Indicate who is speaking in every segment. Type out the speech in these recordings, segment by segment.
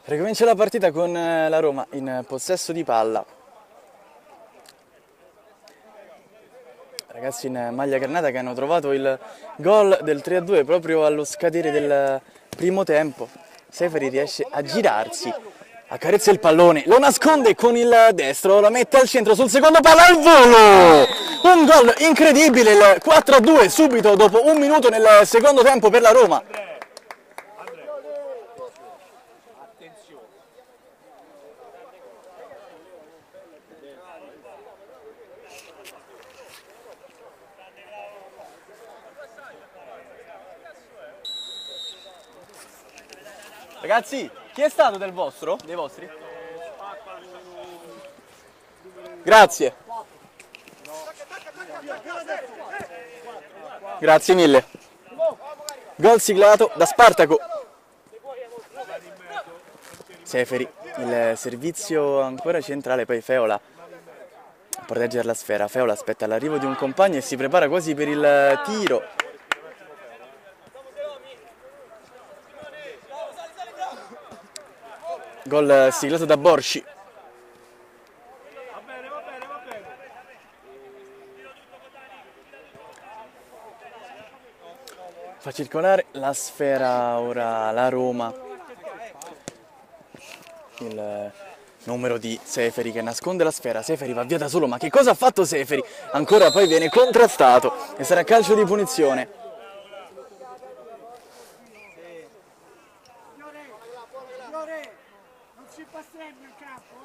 Speaker 1: Ricomincia la partita con la Roma in possesso di palla. Ragazzi in maglia granata che hanno trovato il gol del 3-2 proprio allo scadere del primo tempo. Seferi riesce a girarsi, accarezza il pallone, lo nasconde con il destro, lo mette al centro sul secondo palo al volo! Un gol incredibile, il 4-2 subito dopo un minuto nel secondo tempo per la Roma. Ragazzi, chi è stato del vostro? Dei vostri? Grazie. Grazie mille. Gol siglato da Spartaco. Seferi, il servizio ancora centrale, poi Feola a proteggere la sfera. Feola aspetta l'arrivo di un compagno e si prepara quasi per il tiro. Gol siglato da Borci. Fa circolare la sfera ora la Roma. Il numero di Seferi che nasconde la sfera. Seferi va via da solo, ma che cosa ha fatto Seferi? Ancora poi viene contrastato e sarà calcio di punizione.
Speaker 2: Non si passeggia in campo,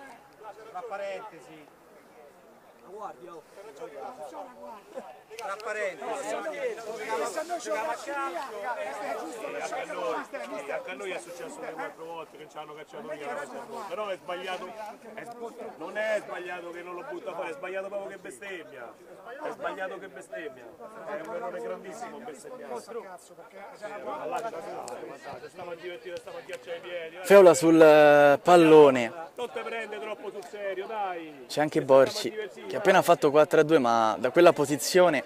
Speaker 2: tra parentesi. Guardi, oh. Tra parentesi.
Speaker 3: Anche a noi è successo 4 volte che ci hanno cacciato via, però è sbagliato, non è sbagliato che non lo butta fuori, è sbagliato proprio che bestemmia, è sbagliato che bestemmia, è un errore grandissimo bestemmiare. Stiamo a divertire, stiamo a ghiacciare i piedi.
Speaker 1: Feola sul pallone.
Speaker 3: Non te prende troppo sul serio, dai.
Speaker 1: C'è anche Borci che ha appena fatto 4-2, ma da quella posizione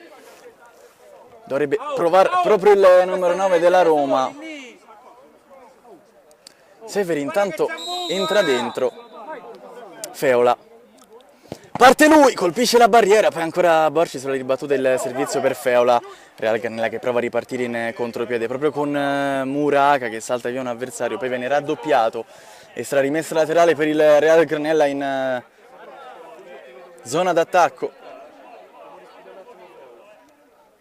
Speaker 1: dovrebbe provare proprio il numero 9 della Roma. Seferi intanto entra dentro. Feola. Parte lui, colpisce la barriera, poi ancora Borci sulla ribattuta il servizio per Feola. Real Granella che prova a ripartire in contropiede proprio con Muraca che salta via un avversario, poi viene raddoppiato e sarà rimessa laterale per il Real Granella in zona d'attacco.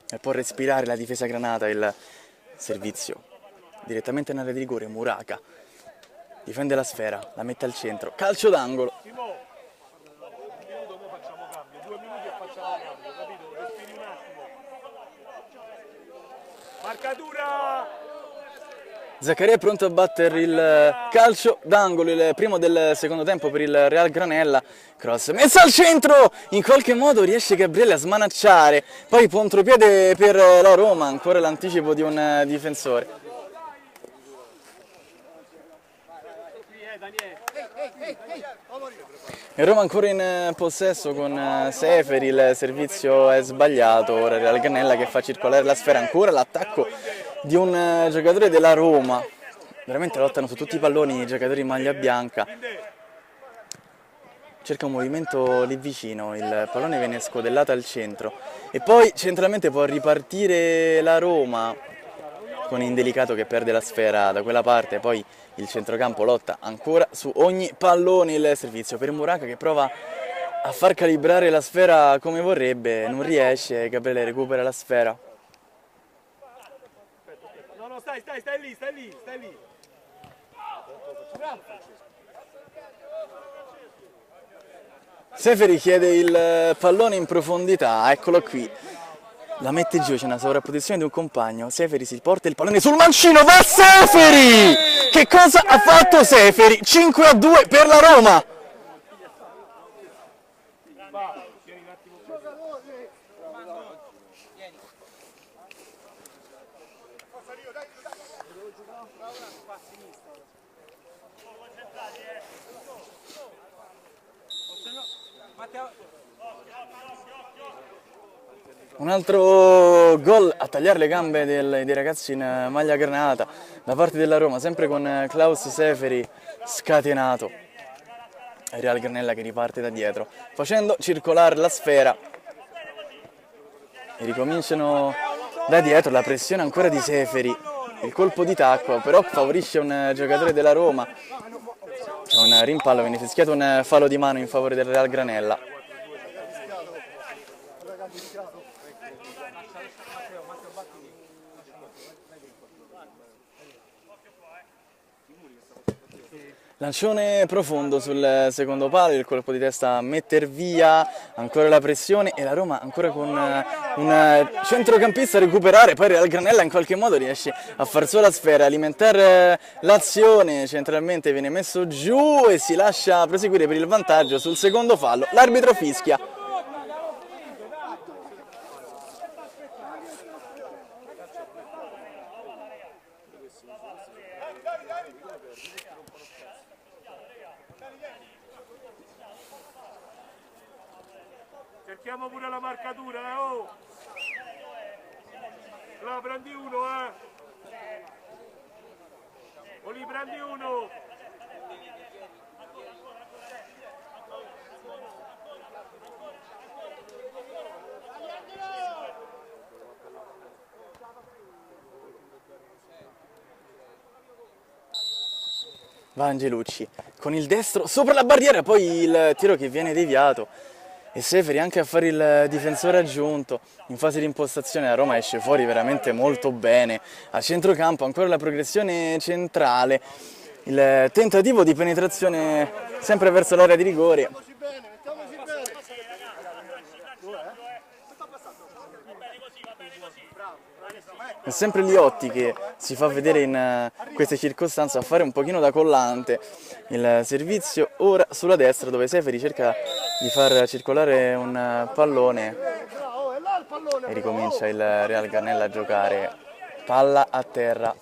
Speaker 1: E può respirare la difesa granata, il servizio direttamente in area di rigore. Muraca difende la sfera, la mette al centro, calcio d'angolo.
Speaker 3: Marcatura!
Speaker 1: Zaccaria è pronto a battere il calcio d'angolo, il primo del secondo tempo per il Real Granella. Cross messa al centro, in qualche modo riesce Gabriele a smanacciare, poi contropiede per la Roma, ancora l'anticipo di un difensore. E Roma ancora in possesso con Seferi, il servizio è sbagliato, ora Real Granella che fa circolare la sfera, ancora l'attacco di un giocatore della Roma. Veramente lottano su tutti i palloni i giocatori in maglia bianca. Cerca un movimento lì vicino, il pallone viene scodellato al centro e poi centralmente può ripartire la Roma con Indelicato che perde la sfera da quella parte, poi il centrocampo lotta ancora su ogni pallone, il servizio per Muraca che prova a far calibrare la sfera come vorrebbe, non riesce, Gabriele recupera la sfera.
Speaker 3: No, stai lì.
Speaker 1: Seferi chiede il pallone in profondità, eccolo qui. La mette giù, c'è una sovrapposizione di un compagno. Seferi si porta il pallone sul mancino, va Seferi! Che cosa ha fatto Seferi? 5-2 per la Roma! Un altro gol a tagliare le gambe dei ragazzi in maglia granata. da parte della Roma, sempre con Klaus Seferi scatenato. E Real Granella che riparte da dietro, facendo circolare la sfera. E ricominciano da dietro, la pressione ancora di Seferi. Il colpo di tacco però favorisce un giocatore della Roma. C'è un rimpallo, viene fischiato un fallo di mano in favore del Real Granella. Lancione profondo sul secondo palo, il colpo di testa a metter via, ancora la pressione e la Roma ancora con un centrocampista a recuperare, poi Real Granella in qualche modo riesce a far sua la sfera, alimentare l'azione, centralmente viene messo giù e si lascia proseguire per il vantaggio sul secondo fallo, l'arbitro fischia.
Speaker 3: Cerchiamo pure la marcatura, oh! No, prendi uno, O li prendi uno!
Speaker 1: Va Angelucci con il destro sopra la barriera, poi il tiro che viene deviato e Seferi anche a fare il difensore aggiunto. In fase di impostazione la Roma esce fuori veramente molto bene, a centrocampo ancora la progressione centrale, il tentativo di penetrazione sempre verso l'area di rigore. È sempre Liotti che si fa vedere in queste circostanze a fare un pochino da collante. Il servizio ora sulla destra dove Seferi cerca di far circolare un pallone e ricomincia il Real Granella a giocare. Palla a terra,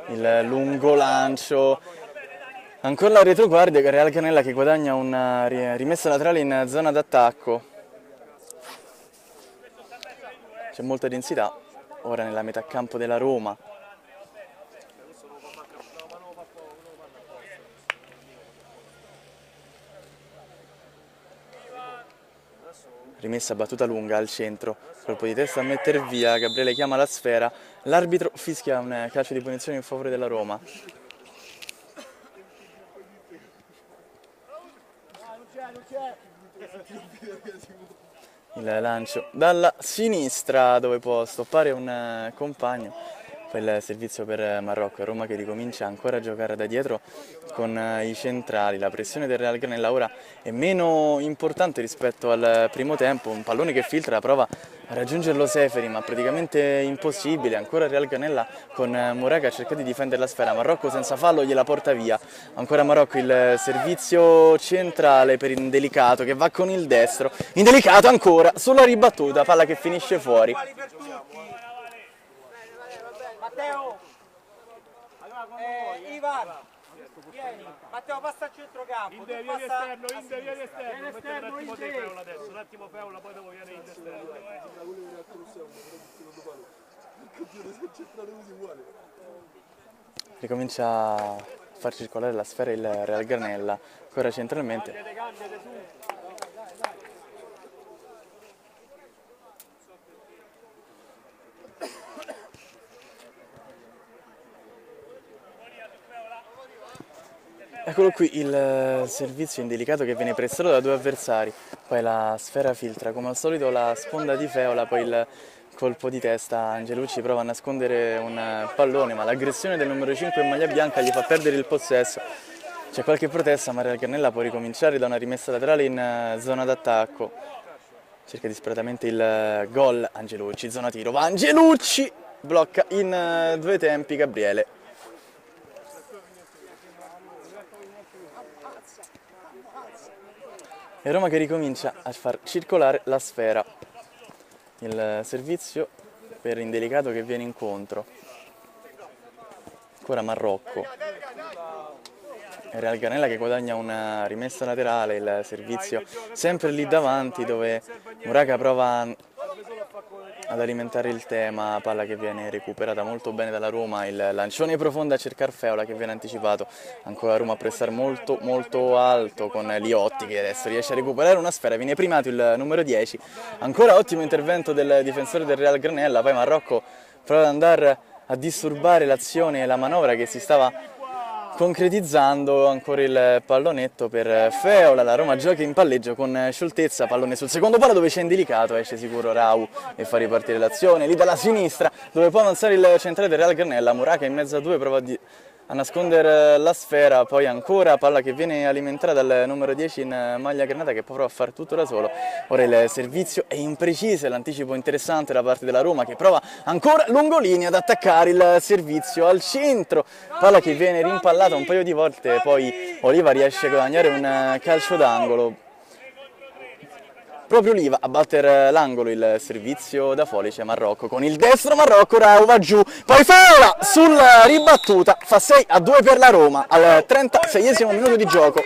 Speaker 1: il lungo lancio, ancora la retroguardia, Real Granella che guadagna una rimessa laterale in zona d'attacco. C'è molta densità ora nella metà campo della Roma. Rimessa battuta lunga al centro, colpo di testa a metter via, Gabriele chiama la sfera, l'arbitro fischia un calcio di punizione in favore della Roma. Il lancio dalla sinistra dove può stoppare un compagno, poi il servizio per Marrocco, Roma che ricomincia ancora a giocare da dietro con i centrali. La pressione del Real Granella ora è meno importante rispetto al primo tempo, un pallone che filtra, prova a raggiungerlo Seferi ma praticamente impossibile, ancora Real Granella con Mouraga a cercare di difendere la sfera, Marrocco senza fallo gliela porta via, ancora Marrocco il servizio centrale per Indelicato che va con il destro, Indelicato ancora sulla ribattuta, palla che finisce fuori.
Speaker 2: Matteo! Ivan! Vieni! Matteo passa al centrocampo!
Speaker 3: Inde, vieni esterno, un attimo te Feola adesso, un attimo Feola, poi dopo viene Inde esterno.
Speaker 1: Ricomincia a far circolare la sfera il Real Granella, ancora centralmente. Eccolo qui il servizio indelicato che viene prestato da due avversari, poi la sfera filtra come al solito la sponda di Feola, poi il colpo di testa, Angelucci prova a nascondere un pallone ma l'aggressione del numero 5 in maglia bianca gli fa perdere il possesso, c'è qualche protesta ma Real Granella può ricominciare da una rimessa laterale in zona d'attacco, cerca disperatamente il gol, Angelucci, zona tiro, va Angelucci, blocca in due tempi Gabriele. E Roma che ricomincia a far circolare la sfera, il servizio per Indelicato che viene incontro, ancora Marrocco, Real Granella che guadagna una rimessa laterale, il servizio sempre lì davanti dove Mouraga prova ad alimentare il tema, palla che viene recuperata molto bene dalla Roma, il lancione profondo a cercare Feola che viene anticipato, ancora Roma a pressare molto molto alto con Liotti che adesso riesce a recuperare una sfera, viene primato il numero 10, ancora ottimo intervento del difensore del Real Granella, poi Marrocco prova ad andare a disturbare l'azione e la manovra che si stava concretizzando, ancora il pallonetto per Feola, la Roma gioca in palleggio con scioltezza, pallone sul secondo palo dove c'è indelicato, esce sicuro Rau e fa ripartire l'azione, lì dalla sinistra dove può avanzare il centrale del Real Granella, Muraca in mezzo a due prova a nascondere la sfera, poi ancora palla che viene alimentata dal numero 10 in maglia granata che prova a fare tutto da solo, ora il servizio è impreciso, l'anticipo interessante da parte della Roma che prova ancora lungolinea ad attaccare il servizio al centro, palla che viene rimpallata un paio di volte, poi Oliva riesce a guadagnare un calcio d'angolo. Proprio Oliva a battere l'angolo, il servizio da Folice, Marrocco con il destro, Marrocco, Rau va giù, poi Feola sulla ribattuta, fa 6-2 per la Roma al 36esimo minuto di gioco.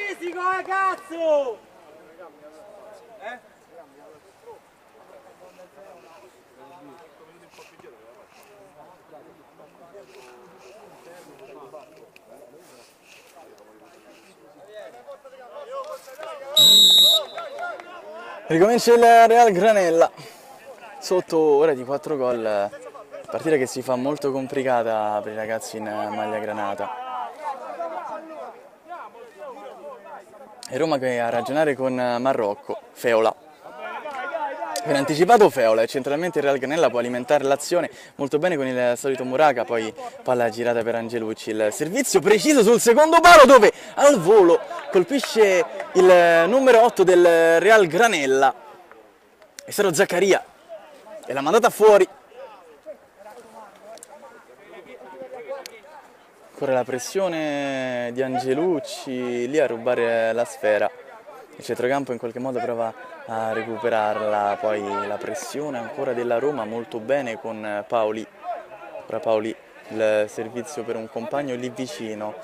Speaker 1: Ricomincia il Real Granella, sotto ora di 4 gol, partita che si fa molto complicata per i ragazzi in maglia granata. E Roma che a ragionare con Marrocco, Feola. Viene anticipato Feola e centralmente il Real Granella può alimentare l'azione molto bene con il solito Muraca, poi palla girata per Angelucci, il servizio preciso sul secondo palo dove al volo colpisce il numero 8 del Real Granella, è stato Zaccaria e l'ha mandata fuori. Ancora la pressione di Angelucci lì a rubare la sfera, il centrocampo in qualche modo prova a recuperarla, poi la pressione ancora della Roma molto bene con Paoli, ora Paoli il servizio per un compagno lì vicino,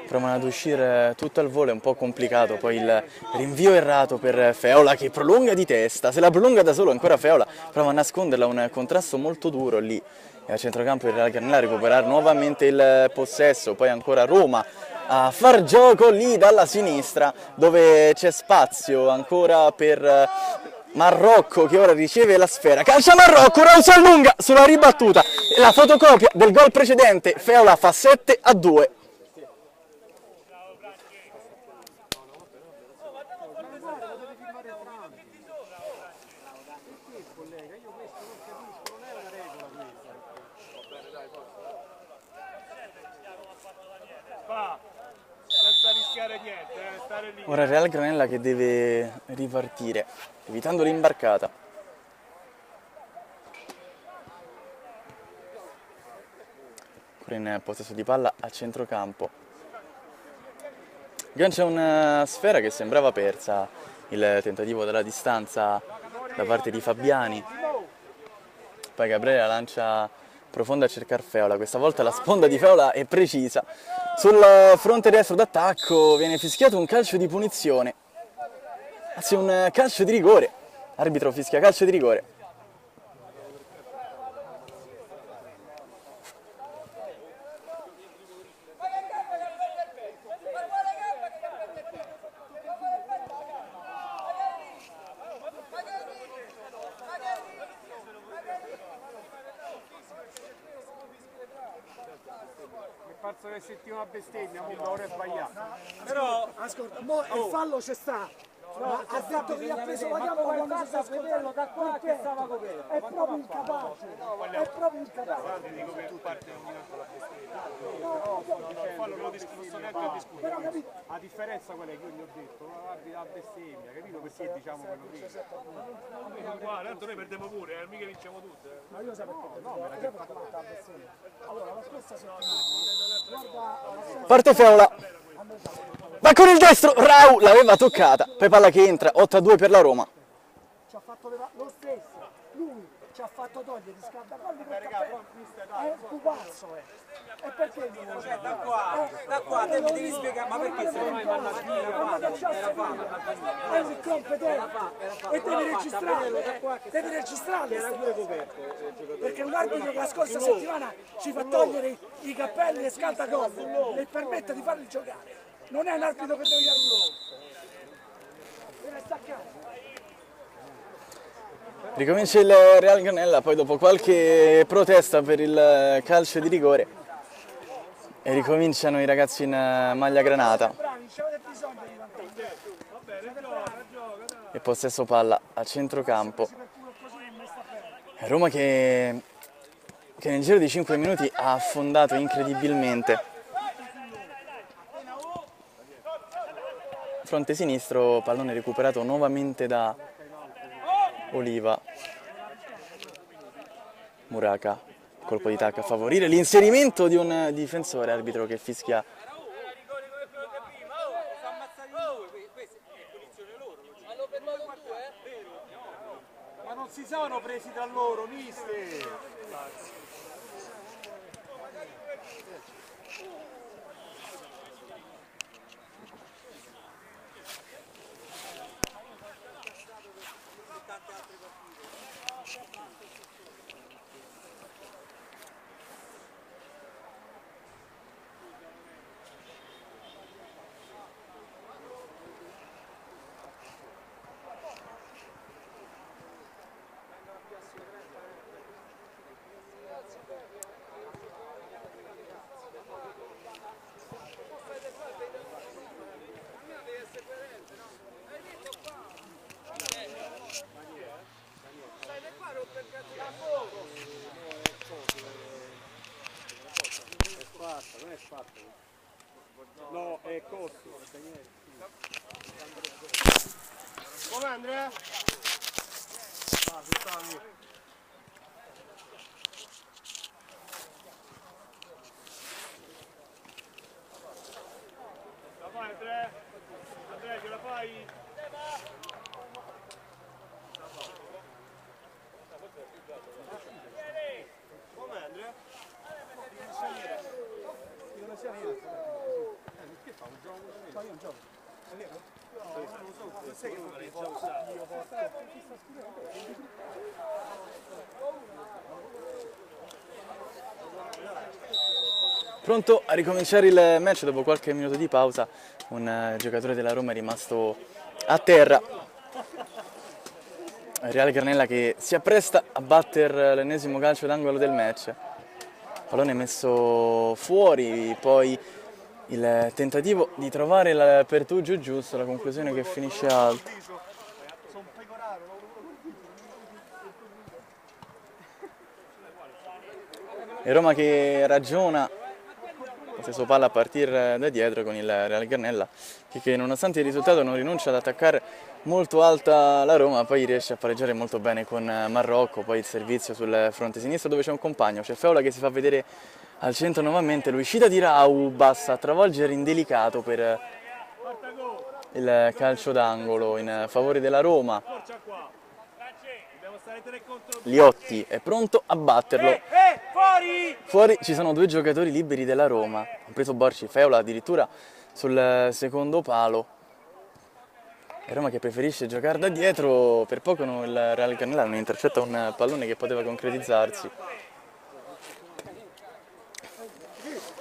Speaker 1: provano ad uscire tutto al volo, è un po' complicato, poi il rinvio errato per Feola che prolunga di testa, se la prolunga da solo ancora Feola prova a nasconderla, un contrasto molto duro lì e a centrocampo il Real Granella a recuperare nuovamente il possesso, poi ancora Roma a far gioco lì dalla sinistra dove c'è spazio ancora per Marrocco che ora riceve la sfera, calcia Marrocco, Rausa allunga sulla ribattuta e la fotocopia del gol precedente, Feola fa 7-2.
Speaker 3: Senza rischiare niente, stare lì.
Speaker 1: Ora Real Granella che deve ripartire, evitando l'imbarcata. Ancora in possesso di palla a centrocampo. Gancia una sfera che sembrava persa, il tentativo dalla distanza da parte di Fabiani. Poi Gabriele lancia profonda a cercare Feola, questa volta la sponda di Feola è precisa. Sul fronte destro d'attacco viene fischiato un calcio di punizione, anzi un calcio di rigore, arbitro fischia calcio di rigore.
Speaker 2: Parso che settimana bestemmia, ora è sbagliato. Però, ascolta, mo il fallo c'è sta. Ma ha detto che gli ha preso la gamba quando si sta scoprendo da qua che stava coperto. È proprio incapace. È proprio incapace.
Speaker 3: Guarda, dico che parte non mi la bestemmia. No, il fallo non sto neanche a discutere.
Speaker 2: Però capito? A differenza quella che io gli ho detto, la bestemmia, capito? Perché diciamo quello prima.
Speaker 3: Guarda, tanto noi perdiamo pure, mica vinciamo tutte.
Speaker 2: Ma io so perché no, me l'hai fatto la bestemmia. Allora, la scorsa settimana, guarda,
Speaker 1: Parte Feola, va con il destro, Rau l'aveva toccata, poi palla che entra, 8-2 per la Roma.
Speaker 2: ci ha fatto lo stesso, lui ci ci ha fatto togliere i scaldapalli col cappello. È un pupazzo, E perché non lo
Speaker 4: Da qua, te mi devi spiegare, ma perché se non hai
Speaker 2: è un incompetente e devi registrarlo, era pure coperto, perché un arbitro che la scorsa settimana ci fa togliere i cappelli e scalda gol e permette di farli giocare, non è un arbitro che deve dare un loro, deve staccare.
Speaker 1: Ricomincia il Real Granella, poi dopo qualche protesta per il calcio di rigore e ricominciano i ragazzi in maglia granata. E possesso palla a centrocampo. Roma che nel giro di 5 minuti ha affondato incredibilmente. Fronte sinistro, pallone recuperato nuovamente da Oliva. Muraka, colpo di tacca a favorire l'inserimento di un difensore, arbitro che fischia.
Speaker 3: Ma non si sono presi da loro, mister! Non è fatto. No, è Cossi. Come Andrea? Ah, si sta lì. La fai Andrea? Andrea, ce la fai? Come Andrea? Perché fa un gioco? Fa io un gioco. È vero? No, non lo so, non sai che non l'hai già usato.
Speaker 1: Pronto a ricominciare il match dopo qualche minuto di pausa, un giocatore della Roma è rimasto a terra. Real Granella che si appresta a battere l'ennesimo calcio d'angolo del match. Pallone messo fuori, poi il tentativo di trovare l'apertura giusto, la conclusione che finisce alto. E Roma che ragiona, stesso palla a partire da dietro con il Real Granella che nonostante il risultato non rinuncia ad attaccare molto alta la Roma, poi riesce a pareggiare molto bene con Marrocco, poi il servizio sul fronte sinistro dove c'è un compagno, c'è Feola che si fa vedere al centro nuovamente, l'uscita di Rau basta a travolgere indelicato per il calcio d'angolo in favore della Roma. Liotti è pronto a batterlo. Fuori ci sono due giocatori liberi della Roma, compreso Borci, Feola addirittura sul secondo palo. E Roma che preferisce giocare da dietro, per poco il Real Granella non intercetta un pallone che poteva concretizzarsi.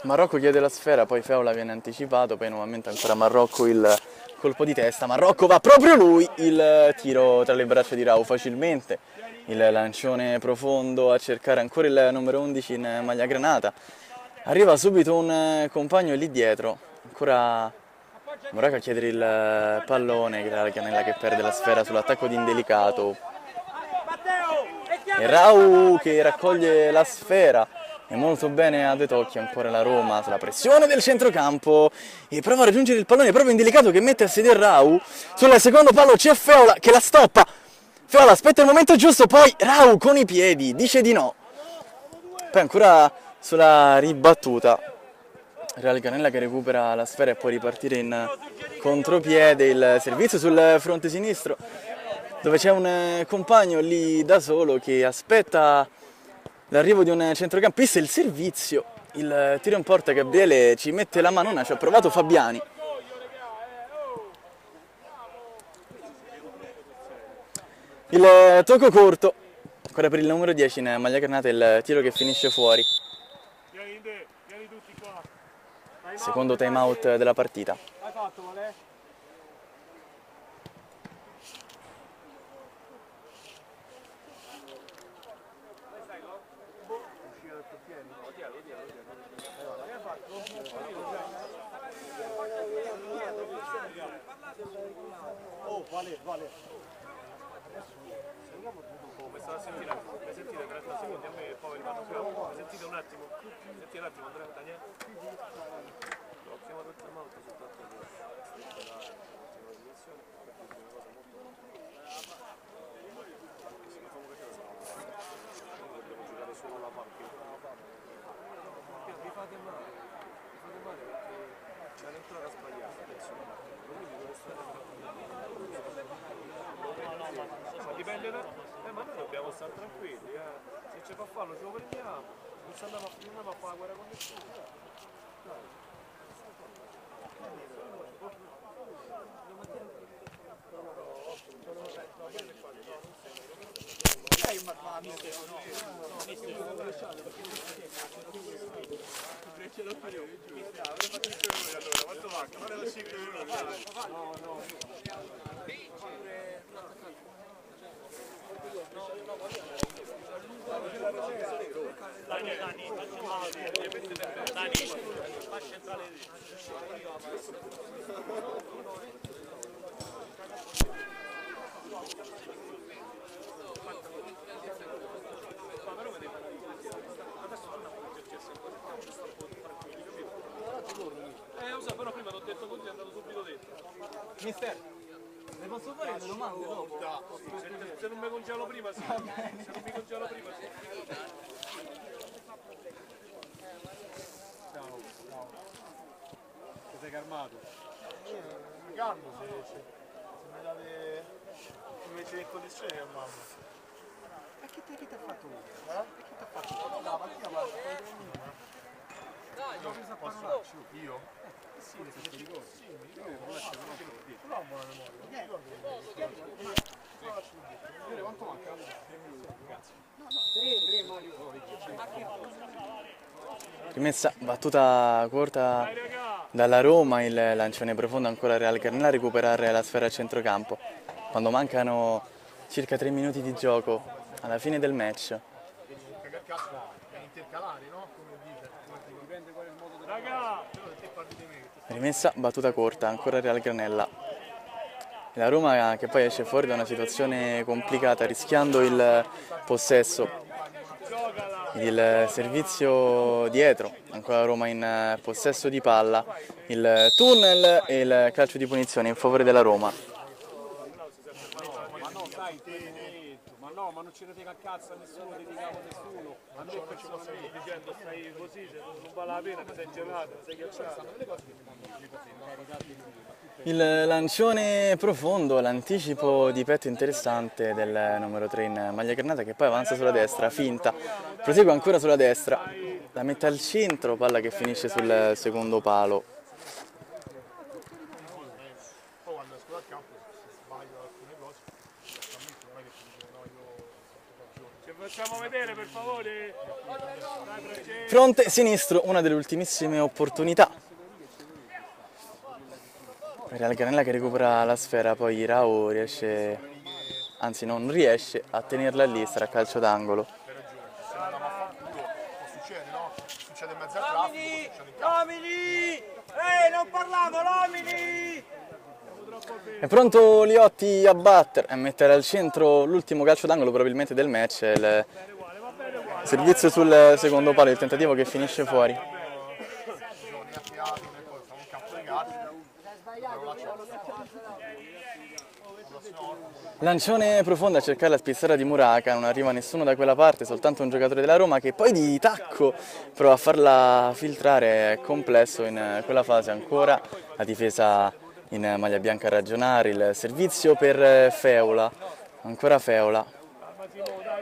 Speaker 1: Marrocco chiede la sfera, poi Feola viene anticipato, poi nuovamente ancora Marrocco il colpo di testa. Marrocco va proprio lui, il tiro tra le braccia di Rau facilmente, il lancione profondo a cercare ancora il numero 11 in maglia granata. Arriva subito un compagno lì dietro, ancora Muraka a chiedere il pallone, Real Granella che perde la sfera sull'attacco di Indelicato. E Rau che raccoglie la sfera. E molto bene a De Tocchi, ancora la Roma sulla pressione del centrocampo e prova a raggiungere il pallone proprio Indelicato che mette a sedere Rau. Sul secondo palo c'è Feola che la stoppa. Feola aspetta il momento giusto, poi Rau con i piedi dice di no. Poi ancora sulla ribattuta Real Granella che recupera la sfera e può ripartire in contropiede, il servizio sul fronte sinistro dove c'è un compagno lì da solo che aspetta l'arrivo di un centrocampista, il servizio, il tiro in porta. Gabriele ci mette la manona, ci ha provato Fabiani. Il tocco corto, ancora per il numero 10 in maglia granata, il tiro che finisce fuori. Secondo time out della partita.
Speaker 2: Hai fatto, Vale? Oh, vale.
Speaker 3: Mi sentite 30 secondi a me e poi vado più. Mi sentite un attimo? Senti un attimo, Andrea, Daniele? Ho chiamato il time out soltanto per dobbiamo giocare solo la panchina. Mi fate male perché l'entrata sbagliata adesso. Quindi deve stare dipende da... ma noi dobbiamo stare tranquilli, se ci fa farlo ce lo prendiamo, non andiamo a fare la guerra con nessuno. Però prima l'ho detto così, è andato subito dentro.
Speaker 4: Mister, le posso fare le domande dopo?
Speaker 3: Se non mi congelo prima sì. Se non mi congelo prima sì.
Speaker 2: Ciao. Ti sei calmato? Mi calmo se mi date invece in condizioni che mamma. E chi ti ha fatto uno? E chi ti ha fatto uno? La mattina parla. Io? Sì, se ti ricordi. Sì, mi ricordo. Non ho buona memoria. Quanto manca? 3 minuti. Grazie. 3 Mario.
Speaker 1: Rimessa battuta corta dalla Roma, il lancione profondo ancora Real Garnella a recuperare la sfera a centrocampo. Quando mancano circa 3 minuti di gioco alla fine del match.
Speaker 2: Intercalare, no? Come dice. Dipende qual è il modo del
Speaker 1: Rimessa battuta corta, ancora Real Granella. La Roma che poi esce fuori da una situazione complicata, rischiando il possesso. Il servizio dietro, ancora Roma in possesso di palla, il tunnel e il calcio di punizione in favore della Roma.
Speaker 2: Ma non ci frega a cazzo a nessuno, dedicato a nessuno. A me
Speaker 3: Stai dicendo stai così, se non vale la pena, ti sei gelato, ti sei ghiacciato.
Speaker 1: Il lancione profondo, l'anticipo di petto interessante del numero 3 in maglia granata che poi avanza sulla destra, finta, prosegue ancora sulla destra, la mette al centro, palla che finisce sul secondo palo.
Speaker 3: Ci facciamo vedere per favore.
Speaker 1: Fronte sinistro, una delle ultimissime opportunità. Real Granella che recupera la sfera, poi Rao riesce, anzi non riesce a tenerla lì, sarà calcio d'angolo.
Speaker 2: succede, no? Succede in mezzo al traffico, succede in campo.
Speaker 4: Lomini! Non parlavo, Lomini!
Speaker 1: È pronto Liotti a battere e mettere al centro l'ultimo calcio d'angolo probabilmente del match, il servizio sul secondo palo, il tentativo che finisce fuori. Lancione profondo a cercare la spizzata di Muraca, non arriva nessuno da quella parte, soltanto un giocatore della Roma che poi di tacco prova a farla filtrare. È complesso in quella fase ancora, la difesa in maglia bianca a ragionare, il servizio per Feola, Ancora Feola.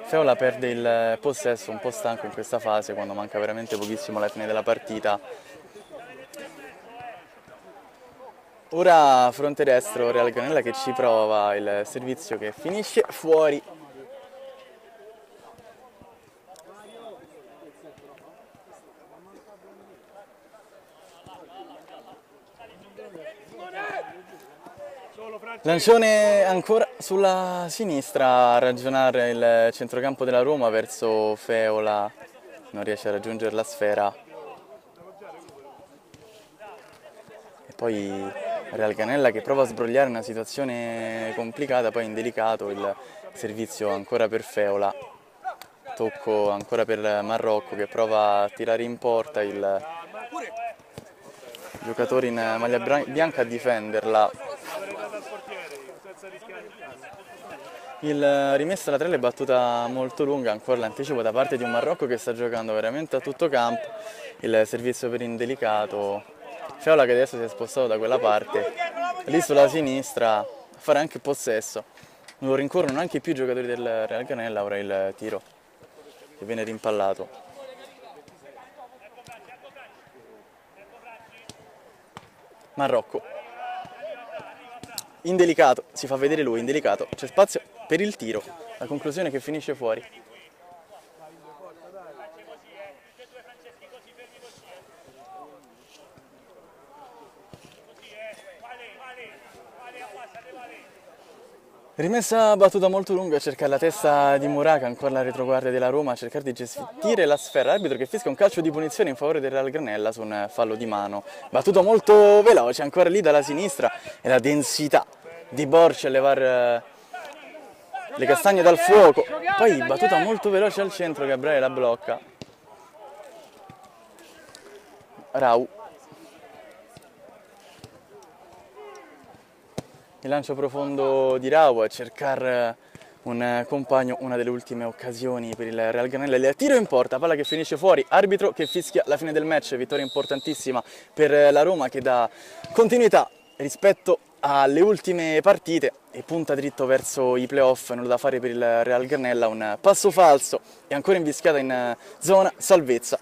Speaker 1: Feola perde il possesso, un po' stanco in questa fase quando manca veramente pochissimo alla fine della partita. Ora fronte destro Real Granella che ci prova, il servizio che finisce fuori. Lancione ancora sulla sinistra a ragionare il centrocampo della Roma verso Feola, non riesce a raggiungere la sfera. E poi Real Granella che prova a sbrogliare una situazione complicata, poi indelicato il servizio ancora per Feola. Tocco ancora per Marrocco che prova a tirare in porta il giocatore in maglia bianca a difenderla. Il rimesso laterale è battuta molto lunga, ancora l'anticipo da parte di un Marrocco che sta giocando veramente a tutto campo, il servizio per indelicato, Feola che adesso si è spostato da quella parte, lì sulla sinistra a fare anche possesso, non lo rincorrono anche più i giocatori del Real Granella, ora il tiro che viene rimpallato. Marrocco, indelicato, si fa vedere lui, indelicato, c'è spazio per il tiro, la conclusione che finisce fuori. Rimessa battuta molto lunga a cercare la testa di Muraca, ancora la retroguardia della Roma, a cercare di gestire la sfera. L'arbitro che fischia un calcio di punizione in favore del Real Granella su un fallo di mano. Battuta molto veloce, ancora lì dalla sinistra, e la densità di Borci a levar le castagne dal fuoco. Poi battuta molto veloce al centro, Gabriele la blocca. Rau. Il lancio profondo di Rau a cercare un compagno, una delle ultime occasioni per il Real Granella. Il tiro in porta, palla che finisce fuori, arbitro che fischia la fine del match, vittoria importantissima per la Roma che dà continuità rispetto alle ultime partite e punta dritto verso i playoff. Nulla da fare per il Real Granella, un passo falso e ancora invischiata in zona salvezza.